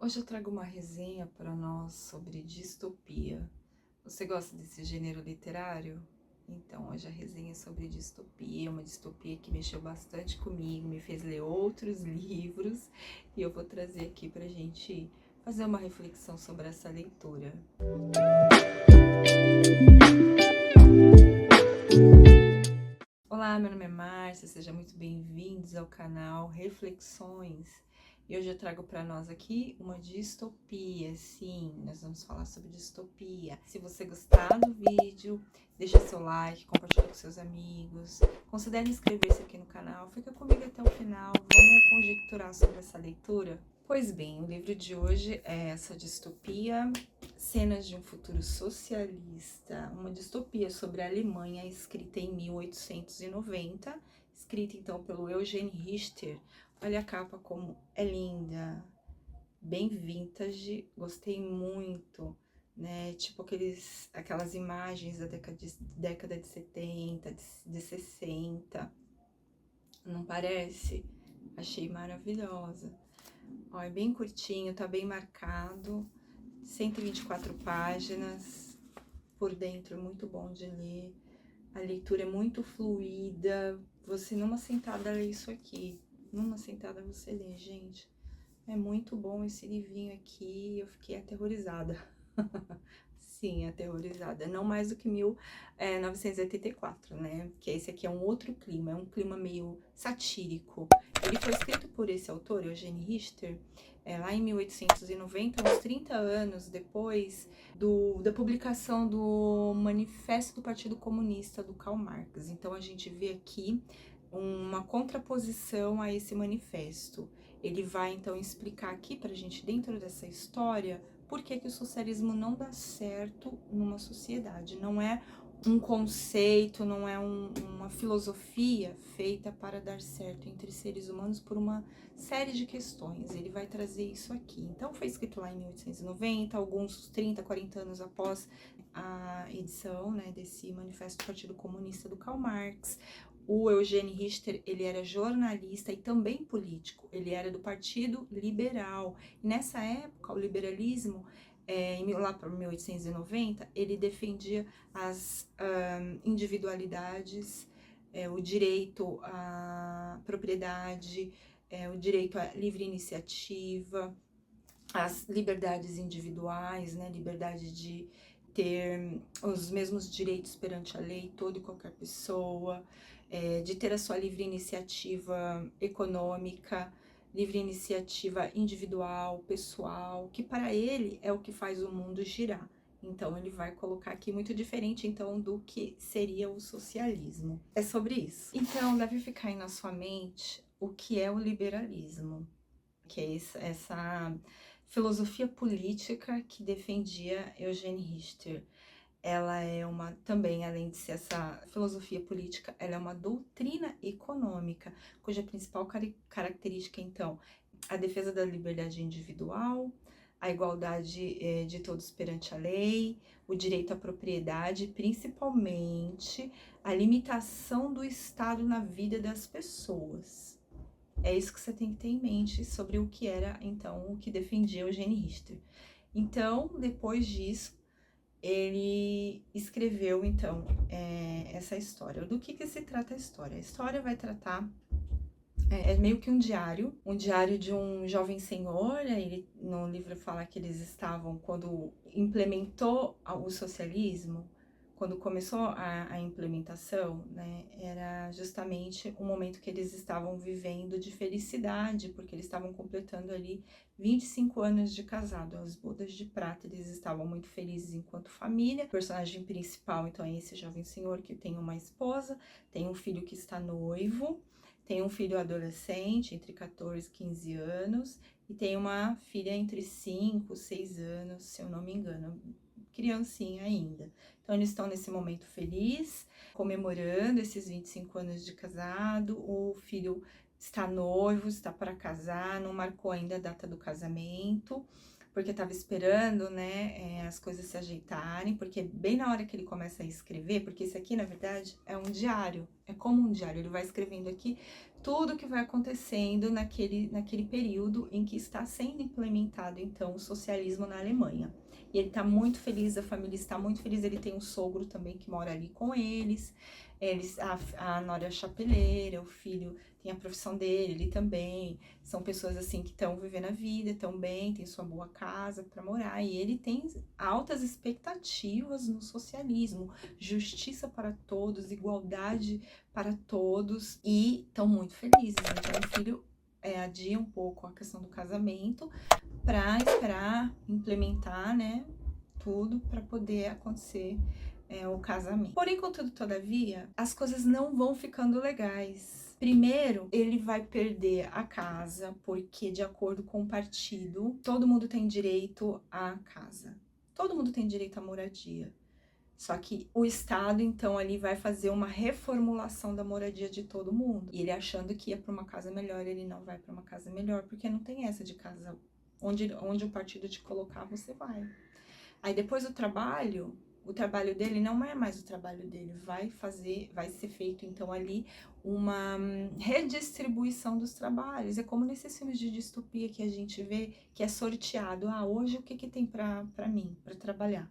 Hoje eu trago uma resenha para nós sobre distopia. Você gosta desse gênero literário? Então, hoje a resenha é sobre distopia, uma distopia que mexeu bastante comigo, me fez ler outros livros, e eu vou trazer aqui pra gente fazer uma reflexão sobre essa leitura. Olá, meu nome é Márcia, sejam muito bem-vindos ao canal Reflexões. E hoje eu trago para nós aqui uma distopia. Sim, nós vamos falar sobre distopia. Se você gostar do vídeo, deixa seu like, compartilha com seus amigos, considere inscrever-se aqui no canal, fica comigo até o final, vamos conjecturar sobre essa leitura? Pois bem, o livro de hoje é essa distopia, Cenas de um Futuro Socialista, uma distopia sobre a Alemanha, escrita em 1890, escrita então pelo Eugene Richter. Olha a capa como é linda, bem vintage, gostei muito, né? Tipo aquelas imagens da década de 70, de 60, não parece? Achei maravilhosa. Ó, é bem curtinho, tá bem marcado, 124 páginas, por dentro é muito bom de ler, a leitura é muito fluida, você numa sentada lê isso aqui, numa sentada você lê, gente. É muito bom esse livrinho aqui, eu fiquei aterrorizada. Sim, aterrorizada. Não mais do que 1984, né? Porque esse aqui é um outro clima, é um clima meio satírico. Ele foi escrito por esse autor, Eugene Richter, lá em 1890, uns 30 anos depois da publicação do Manifesto do Partido Comunista do Karl Marx. Então a gente vê aqui uma contraposição a esse manifesto. Ele vai então explicar aqui pra gente, dentro dessa história, por que o socialismo não dá certo numa sociedade. Não é um conceito, não é uma filosofia feita para dar certo entre seres humanos por uma série de questões. Ele vai trazer isso aqui. Então foi escrito lá em 1890, alguns 30, 40 anos após a edição, né, desse Manifesto do Partido Comunista do Karl Marx. O Eugene Richter, ele era jornalista e também político, ele era do Partido Liberal. E nessa época, o liberalismo, lá para 1890, ele defendia as individualidades, o direito à propriedade, o direito à livre iniciativa, as liberdades individuais, né, liberdade de ter os mesmos direitos perante a lei, toda e qualquer pessoa, de ter a sua livre iniciativa econômica, livre iniciativa individual, pessoal, que para ele é o que faz o mundo girar. Então ele vai colocar aqui muito diferente então do que seria o socialismo. É sobre isso. Então deve ficar aí na sua mente o que é o liberalismo, que é essa filosofia política que defendia Eugene Richter. Ela é também, além de ser essa filosofia política, ela é uma doutrina econômica, cuja principal característica, então, a defesa da liberdade individual, a igualdade de todos perante a lei, o direito à propriedade, principalmente a limitação do Estado na vida das pessoas. É isso que você tem que ter em mente sobre o que era, então, o que defendia Eugene Richter. Então, depois disso, ele escreveu, então, essa história. Do que se trata a história? A história vai tratar, é meio que um diário de um jovem senhor. Ele, no livro fala que eles estavam, quando implementou o socialismo, quando começou a implementação, né, era justamente o momento que eles estavam vivendo de felicidade, porque eles estavam completando ali 25 anos de casado, as bodas de prata. Eles estavam muito felizes enquanto família. O personagem principal, então, é esse jovem senhor que tem uma esposa, tem um filho que está noivo, tem um filho adolescente, entre 14 e 15 anos, e tem uma filha entre 5 e 6 anos, se eu não me engano, criancinha ainda. Então, eles estão nesse momento feliz, comemorando esses 25 anos de casado. O filho está noivo, está para casar, não marcou ainda a data do casamento. porque estava esperando, né, as coisas se ajeitarem, porque bem na hora que ele começa a escrever, porque isso aqui, na verdade, é um diário, é como um diário, ele vai escrevendo aqui tudo que vai acontecendo naquele período em que está sendo implementado, então, o socialismo na Alemanha. E ele tá muito feliz, a família está muito feliz, ele tem um sogro também que mora ali com eles, a Nora é chapeleira, o filho tem a profissão dele, ele também, são pessoas assim que estão vivendo a vida, estão bem, tem sua boa casa para morar, e ele tem altas expectativas no socialismo, justiça para todos, igualdade para todos, e estão muito felizes. Então o filho adia um pouco a questão do casamento para esperar implementar, né, tudo para poder acontecer o casamento. Porém, contudo, todavia, as coisas não vão ficando legais. Primeiro, ele vai perder a casa, porque de acordo com o partido, todo mundo tem direito à casa. Todo mundo tem direito à moradia. Só que o Estado, então, ali vai fazer uma reformulação da moradia de todo mundo. E ele achando que ia para uma casa melhor, ele não vai para uma casa melhor, porque não tem essa de casa onde o partido te colocar, você vai. Aí depois o trabalho dele não é mais o trabalho dele, vai ser feito então ali uma redistribuição dos trabalhos. É como nesses filmes de distopia que a gente vê, que é sorteado. Hoje o que tem para mim, para trabalhar?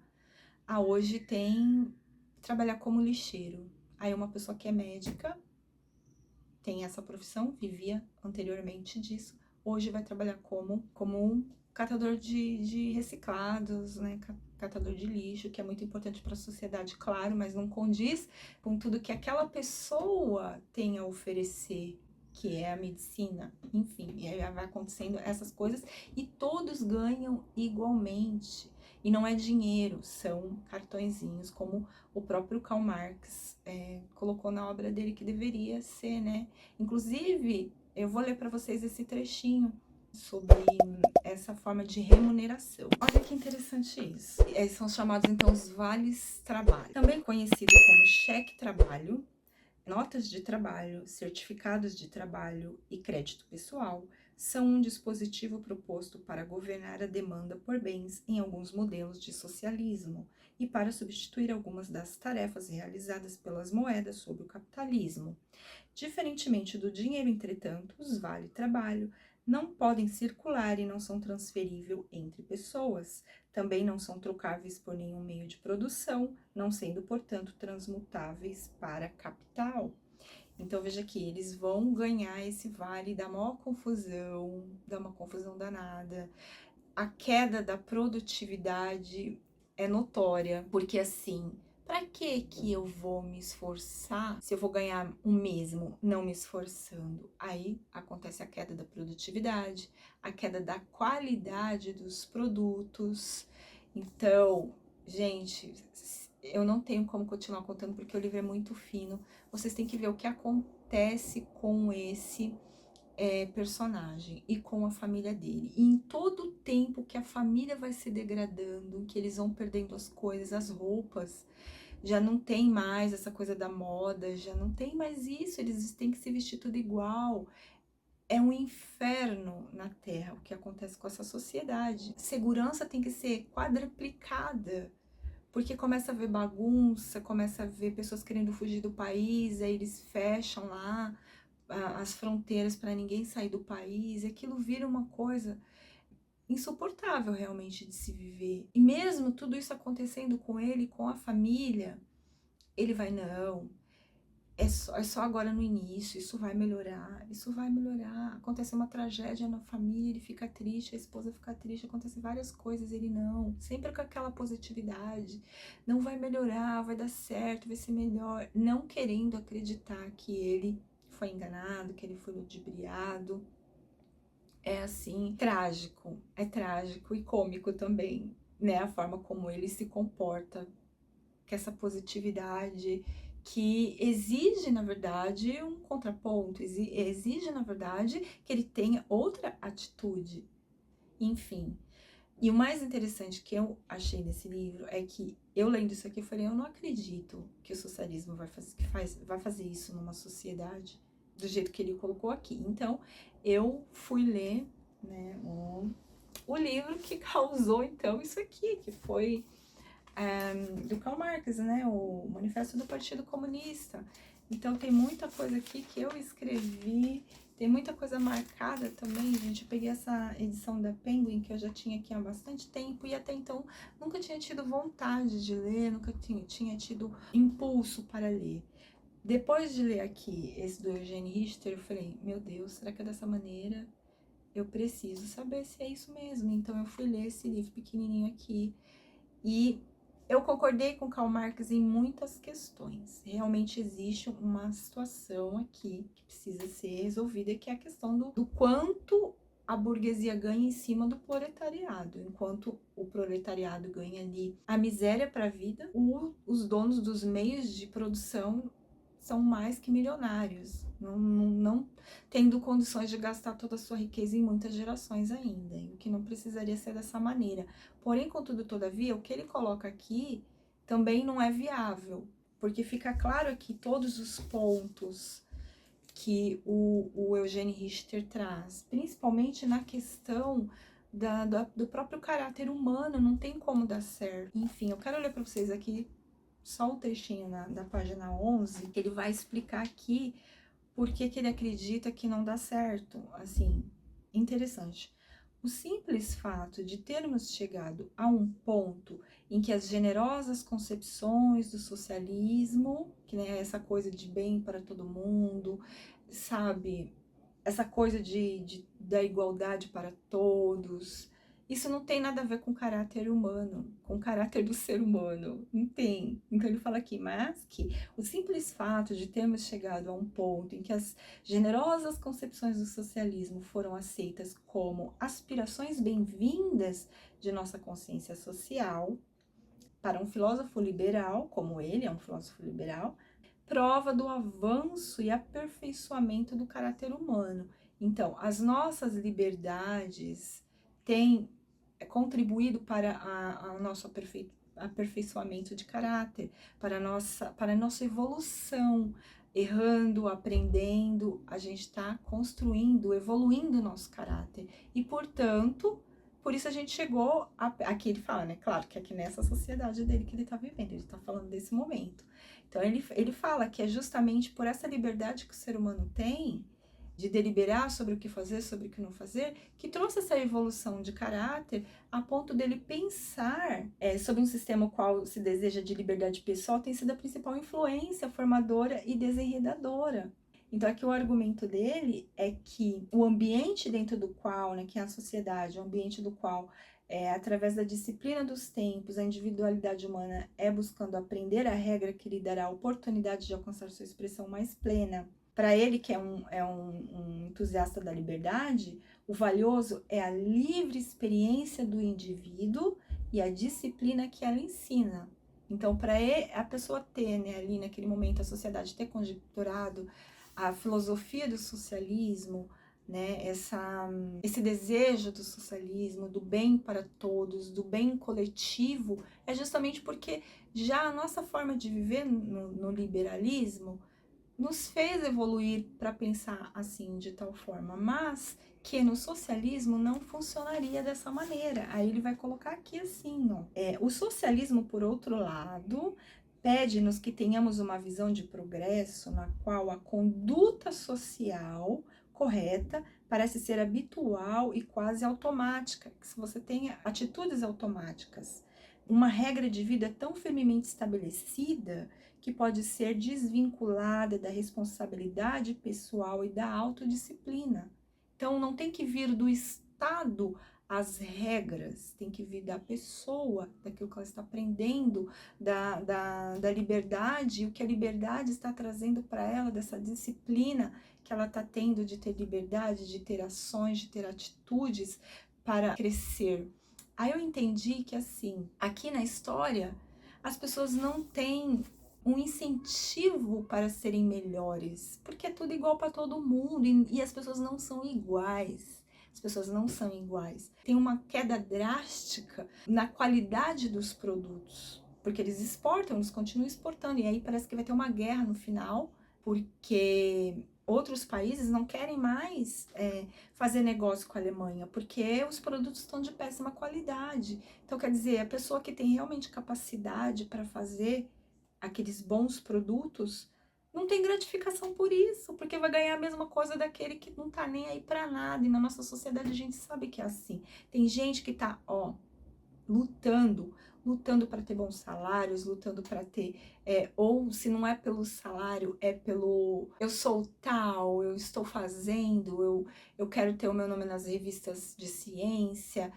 Hoje tem trabalhar como lixeiro. Aí uma pessoa que é médica, tem essa profissão, vivia anteriormente disso, hoje vai trabalhar como um catador de reciclados, né, catador de lixo, que é muito importante para a sociedade, claro, mas não condiz com tudo que aquela pessoa tem a oferecer, que é a medicina, enfim, e aí vai acontecendo essas coisas e todos ganham igualmente. E não é dinheiro, são cartõezinhos, como o próprio Karl Marx colocou na obra dele que deveria ser, né? Inclusive, eu vou ler para vocês esse trechinho sobre essa forma de remuneração. Olha que interessante isso. São chamados, então, os vales-trabalho. Também conhecido como cheque-trabalho, notas de trabalho, certificados de trabalho e crédito pessoal são um dispositivo proposto para governar a demanda por bens em alguns modelos de socialismo e para substituir algumas das tarefas realizadas pelas moedas sob o capitalismo. Diferentemente do dinheiro, entretanto, os vale-trabalho não podem circular e não são transferíveis entre pessoas. Também não são trocáveis por nenhum meio de produção, não sendo, portanto, transmutáveis para capital. Então, veja aqui, eles vão ganhar esse vale, dá uma confusão danada. A queda da produtividade é notória, porque assim, para que eu vou me esforçar se eu vou ganhar o mesmo não me esforçando? Aí acontece a queda da produtividade, a queda da qualidade dos produtos. Então, gente, eu não tenho como continuar contando porque o livro é muito fino. Vocês têm que ver o que acontece com esse personagem e com a família dele. E em todo o tempo que a família vai se degradando, que eles vão perdendo as coisas, as roupas, já não tem mais essa coisa da moda, já não tem mais isso, eles têm que se vestir tudo igual. É um inferno na Terra o que acontece com essa sociedade. Segurança tem que ser quadruplicada, porque começa a ver bagunça, começa a ver pessoas querendo fugir do país, aí eles fecham lá as fronteiras para ninguém sair do país, e aquilo vira uma coisa insuportável realmente de se viver. E mesmo tudo isso acontecendo com ele, com a família, ele vai, não, é só agora no início, isso vai melhorar, isso vai melhorar. Acontece uma tragédia na família, ele fica triste, a esposa fica triste, acontecem várias coisas, ele não, sempre com aquela positividade, não vai melhorar, vai dar certo, vai ser melhor, não querendo acreditar que ele foi enganado, que ele foi ludibriado. É assim, é trágico e cômico também, né, a forma como ele se comporta, que essa positividade que exige, na verdade, um contraponto, exige, na verdade, que ele tenha outra atitude, enfim. E o mais interessante que eu achei nesse livro é que eu lendo isso aqui, eu falei, eu não acredito que o socialismo vai fazer isso numa sociedade do jeito que ele colocou aqui. Então, eu fui ler, né, o livro que causou, então, isso aqui, que foi do Karl Marx, né? O Manifesto do Partido Comunista. Então, tem muita coisa aqui que eu escrevi, tem muita coisa marcada também, gente. Eu peguei essa edição da Penguin, que eu já tinha aqui há bastante tempo, e até então nunca tinha tido vontade de ler, nunca tinha tido impulso para ler. Depois de ler aqui esse do Eugene Richter, eu falei, meu Deus, será que é dessa maneira? Eu preciso saber se é isso mesmo. Então eu fui ler esse livro pequenininho aqui e eu concordei com Karl Marx em muitas questões. Realmente existe uma situação aqui que precisa ser resolvida, que é a questão do quanto a burguesia ganha em cima do proletariado. Enquanto o proletariado ganha ali a miséria para a vida, os donos dos meios de produção são mais que milionários, não tendo condições de gastar toda a sua riqueza em muitas gerações ainda, o que não precisaria ser dessa maneira. Porém, contudo, todavia, o que ele coloca aqui também não é viável, porque fica claro aqui todos os pontos que o Eugene Richter traz, principalmente na questão do próprio caráter humano, não tem como dar certo. Enfim, eu quero ler para vocês aqui só o trechinho da página 11, que ele vai explicar aqui por que ele acredita que não dá certo. Assim, interessante. O simples fato de termos chegado a um ponto em que as generosas concepções do socialismo, que é essa coisa de bem para todo mundo, sabe, essa coisa da igualdade para todos, isso não tem nada a ver com o caráter humano, com o caráter do ser humano, não tem. Então ele fala aqui, mas que o simples fato de termos chegado a um ponto em que as generosas concepções do socialismo foram aceitas como aspirações bem-vindas de nossa consciência social, para um filósofo liberal, como ele é um filósofo liberal, prova do avanço e aperfeiçoamento do caráter humano. Então, as nossas liberdades têm contribuído para o nosso aperfeiçoamento de caráter, para a nossa evolução. Errando, aprendendo, a gente está construindo, evoluindo o nosso caráter. E, portanto, por isso a gente chegou, aqui ele fala, né? Claro que aqui nessa sociedade dele que ele está vivendo, ele está falando desse momento. Então, ele fala que é justamente por essa liberdade que o ser humano tem, de deliberar sobre o que fazer, sobre o que não fazer, que trouxe essa evolução de caráter a ponto dele pensar sobre um sistema o qual se deseja de liberdade pessoal tem sido a principal influência formadora e desenredadora. Então, aqui o argumento dele é que o ambiente dentro do qual, né, que é a sociedade, o ambiente do qual, através da disciplina dos tempos, a individualidade humana é buscando aprender a regra que lhe dará a oportunidade de alcançar sua expressão mais plena. Para ele, que é um entusiasta da liberdade, o valioso é a livre experiência do indivíduo e a disciplina que ela ensina. Então, para a pessoa ter, né, ali naquele momento, a sociedade ter conjecturado a filosofia do socialismo, né, esse desejo do socialismo, do bem para todos, do bem coletivo, é justamente porque já a nossa forma de viver no liberalismo nos fez evoluir para pensar assim, de tal forma, mas que no socialismo não funcionaria dessa maneira. Aí ele vai colocar aqui assim, ó. O socialismo, por outro lado, pede-nos que tenhamos uma visão de progresso na qual a conduta social correta parece ser habitual e quase automática, que se você tem atitudes automáticas, uma regra de vida tão firmemente estabelecida que pode ser desvinculada da responsabilidade pessoal e da autodisciplina. Então, não tem que vir do Estado as regras, tem que vir da pessoa, daquilo que ela está aprendendo, da liberdade, o que a liberdade está trazendo para ela, dessa disciplina que ela está tendo de ter liberdade, de ter ações, de ter atitudes para crescer. Aí eu entendi que, assim, aqui na história, as pessoas não têm um incentivo para serem melhores, porque é tudo igual para todo mundo e as pessoas não são iguais. As pessoas não são iguais. Tem uma queda drástica na qualidade dos produtos, porque eles exportam, eles continuam exportando, e aí parece que vai ter uma guerra no final, porque outros países não querem mais fazer negócio com a Alemanha, porque os produtos estão de péssima qualidade. Então, quer dizer, a pessoa que tem realmente capacidade para fazer aqueles bons produtos não tem gratificação por isso, porque vai ganhar a mesma coisa daquele que não tá nem aí para nada. E na nossa sociedade a gente sabe que é assim. Tem gente que tá, ó, lutando para ter bons salários, lutando para ter, ou se não é pelo salário, é pelo eu sou tal, eu estou fazendo, eu quero ter o meu nome nas revistas de ciência,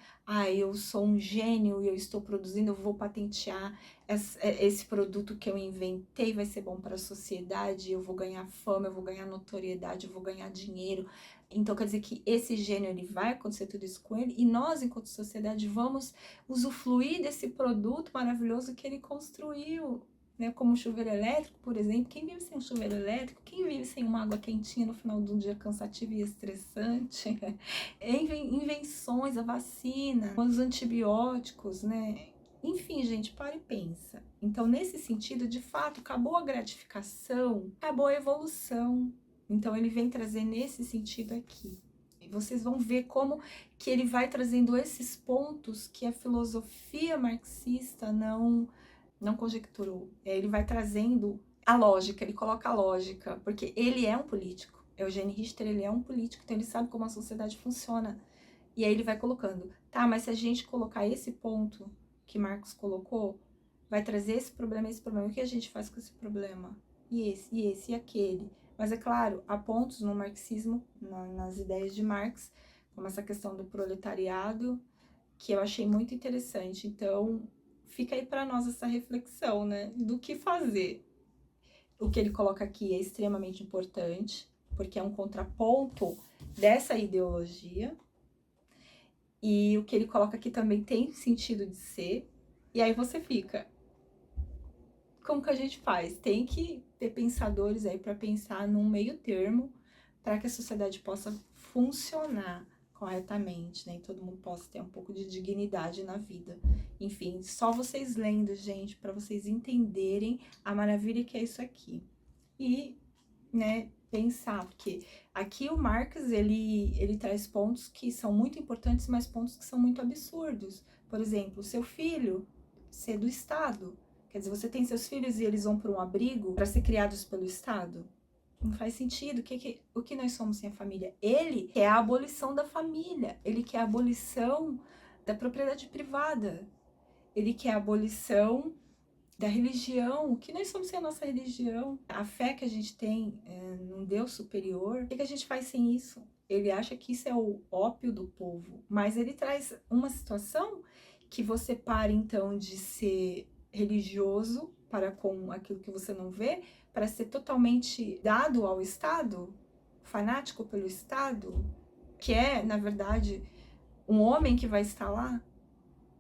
eu sou um gênio e eu estou produzindo, eu vou patentear esse produto que eu inventei, vai ser bom para a sociedade, eu vou ganhar fama, eu vou ganhar notoriedade, eu vou ganhar dinheiro. Então quer dizer que esse gênio, ele vai acontecer tudo isso com ele, e nós, enquanto sociedade, vamos usufruir desse produto maravilhoso que ele construiu, né? Como o chuveiro elétrico, por exemplo. Quem vive sem um chuveiro elétrico? Quem vive sem uma água quentinha no final de um dia cansativo e estressante? Invenções, a vacina, os antibióticos, né? Enfim, gente, para e pensa. Então, nesse sentido, de fato, acabou a gratificação, acabou a evolução. Então, ele vem trazer nesse sentido aqui. E vocês vão ver como que ele vai trazendo esses pontos que a filosofia marxista não conjecturou. Ele vai trazendo a lógica, ele coloca a lógica, porque ele é um político. Eugênio Richter, ele é um político, então ele sabe como a sociedade funciona. E aí ele vai colocando, tá, mas se a gente colocar esse ponto que Marx colocou, vai trazer esse problema, o que a gente faz com esse problema? E esse, e aquele. Mas é claro, há pontos no marxismo, nas ideias de Marx, como essa questão do proletariado, que eu achei muito interessante. Então, fica aí para nós essa reflexão, né, do que fazer. O que ele coloca aqui é extremamente importante, porque é um contraponto dessa ideologia, e o que ele coloca aqui também tem sentido de ser, e aí você fica, como que a gente faz? Tem que ter pensadores aí para pensar num meio termo, para que a sociedade possa funcionar corretamente, né? E todo mundo possa ter um pouco de dignidade na vida. Enfim, só vocês lendo, gente, para vocês entenderem a maravilha que é isso aqui. E, né, pensar, porque aqui o Marx, ele traz pontos que são muito importantes, mas pontos que são muito absurdos. Por exemplo, o seu filho ser do Estado. Quer dizer, você tem seus filhos e eles vão para um abrigo para ser criados pelo Estado? Não faz sentido. O que nós somos sem a família? Ele quer a abolição da família. Ele quer a abolição da propriedade privada. Ele quer a abolição da religião. O que nós somos sem a nossa religião? A fé que a gente tem num Deus superior. O que a gente faz sem isso? Ele acha que isso é o ópio do povo. Mas ele traz uma situação que você para, então, de ser religioso para com aquilo que você não vê, para ser totalmente dado ao Estado, fanático pelo Estado, que é, na verdade, um homem que vai estar lá.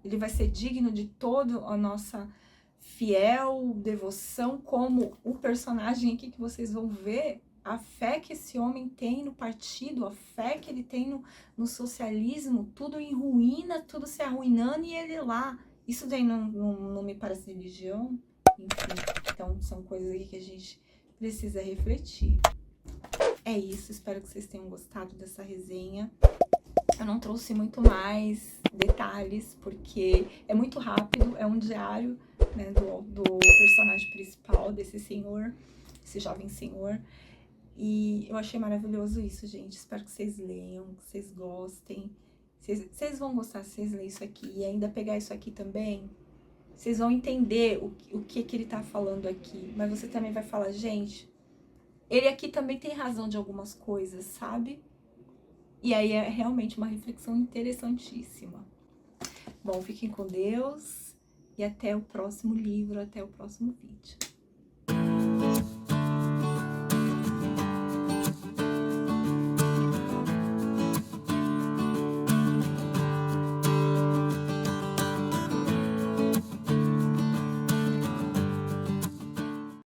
Ele vai ser digno de toda a nossa fiel devoção, como o personagem aqui que vocês vão ver, a fé que esse homem tem no partido, a fé que ele tem no socialismo, tudo em ruína, tudo se arruinando e ele lá. Isso daí não me parece religião? Enfim, então são coisas aí que a gente precisa refletir. É isso, espero que vocês tenham gostado dessa resenha. Eu não trouxe muito mais detalhes, porque é muito rápido, é um diário, né, do personagem principal, desse senhor, esse jovem senhor. E eu achei maravilhoso isso, gente. Espero que vocês leiam, que vocês gostem. Vocês vão gostar se vocês lerem isso aqui e ainda pegar isso aqui também. Vocês vão entender o que ele tá falando aqui. Mas você também vai falar, gente, ele aqui também tem razão de algumas coisas, sabe? E aí é realmente uma reflexão interessantíssima. Bom, fiquem com Deus e até o próximo livro, até o próximo vídeo.